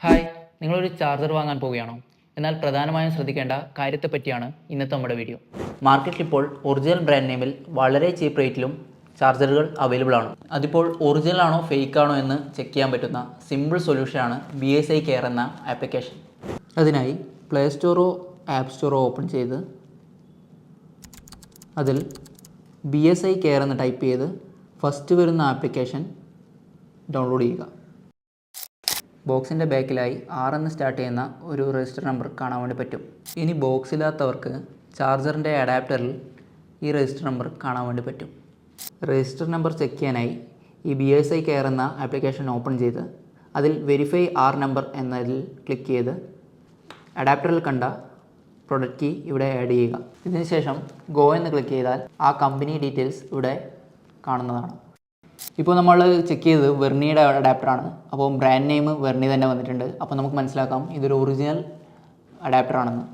Hi, നിങ്ങളൊരു charger വാങ്ങാൻ പോവുകയാണോ? എന്നാൽ പ്രധാനമായും ശ്രദ്ധിക്കേണ്ട കാര്യത്തെപ്പറ്റിയാണ് ഇന്നത്തെ നമ്മുടെ വീഡിയോ. മാർക്കറ്റിൽ ഇപ്പോൾ ഒറിജിനൽ ബ്രാൻഡ് നെയിമിൽ വളരെ ചീപ്പ് റേറ്റിലും ചാർജറുകൾ അവൈലബിൾ ആണ്. അതിപ്പോൾ ഒറിജിനൽ ആണോ ഫേക്ക് ആണോ എന്ന് ചെക്ക് ചെയ്യാൻ പറ്റുന്ന സിമ്പിൾ സൊല്യൂഷനാണ് BSI കെയർ എന്ന ആപ്ലിക്കേഷൻ. അതിനായി പ്ലേ സ്റ്റോറോ ആപ്പ് സ്റ്റോറോ ഓപ്പൺ ചെയ്ത് അതിൽ BSI കെയർ എന്ന് ടൈപ്പ് ചെയ്ത് ഫസ്റ്റ് വരുന്ന ആപ്ലിക്കേഷൻ ഡൗൺലോഡ് ചെയ്യുക. ബോക്സിൻ്റെ ബാക്കിലായി 6 എന്ന് സ്റ്റാർട്ട് ചെയ്യുന്ന ഒരു രജിസ്റ്റർ നമ്പർ കാണാൻ വേണ്ടി പറ്റും. ഇനി ബോക്സില്ലാത്തവർക്ക് ചാർജറിൻ്റെ അഡാപ്റ്ററിൽ ഈ രജിസ്റ്റർ നമ്പർ കാണാൻ വേണ്ടി പറ്റും. രജിസ്റ്റർ നമ്പർ ചെക്ക് ചെയ്യാനായി ഈ BSI കെയർ എന്ന ആപ്ലിക്കേഷൻ ഓപ്പൺ ചെയ്ത് അതിൽ വെരിഫൈ R നമ്പർ എന്നതിൽ ക്ലിക്ക് ചെയ്ത് അഡാപ്റ്ററിൽ കണ്ട പ്രൊഡക്റ്റ് കീ ഇവിടെ ആഡ് ചെയ്യുക. ഇതിനുശേഷം ഗോ എന്ന് ക്ലിക്ക് ചെയ്താൽ ആ കമ്പനി ഡീറ്റെയിൽസ് ഇവിടെ കാണുന്നതാണ്. ഇപ്പോൾ നമ്മൾ ചെക്ക് ചെയ്തത് വെർണിയുടെ അഡാപ്റ്ററാണ്. അപ്പോൾ ബ്രാൻഡ് നെയിം വെർണി തന്നെ വന്നിട്ടുണ്ട്. അപ്പോൾ നമുക്ക് മനസ്സിലാക്കാം ഇതൊരു ഒറിജിനൽ അഡാപ്റ്ററാണെന്ന്.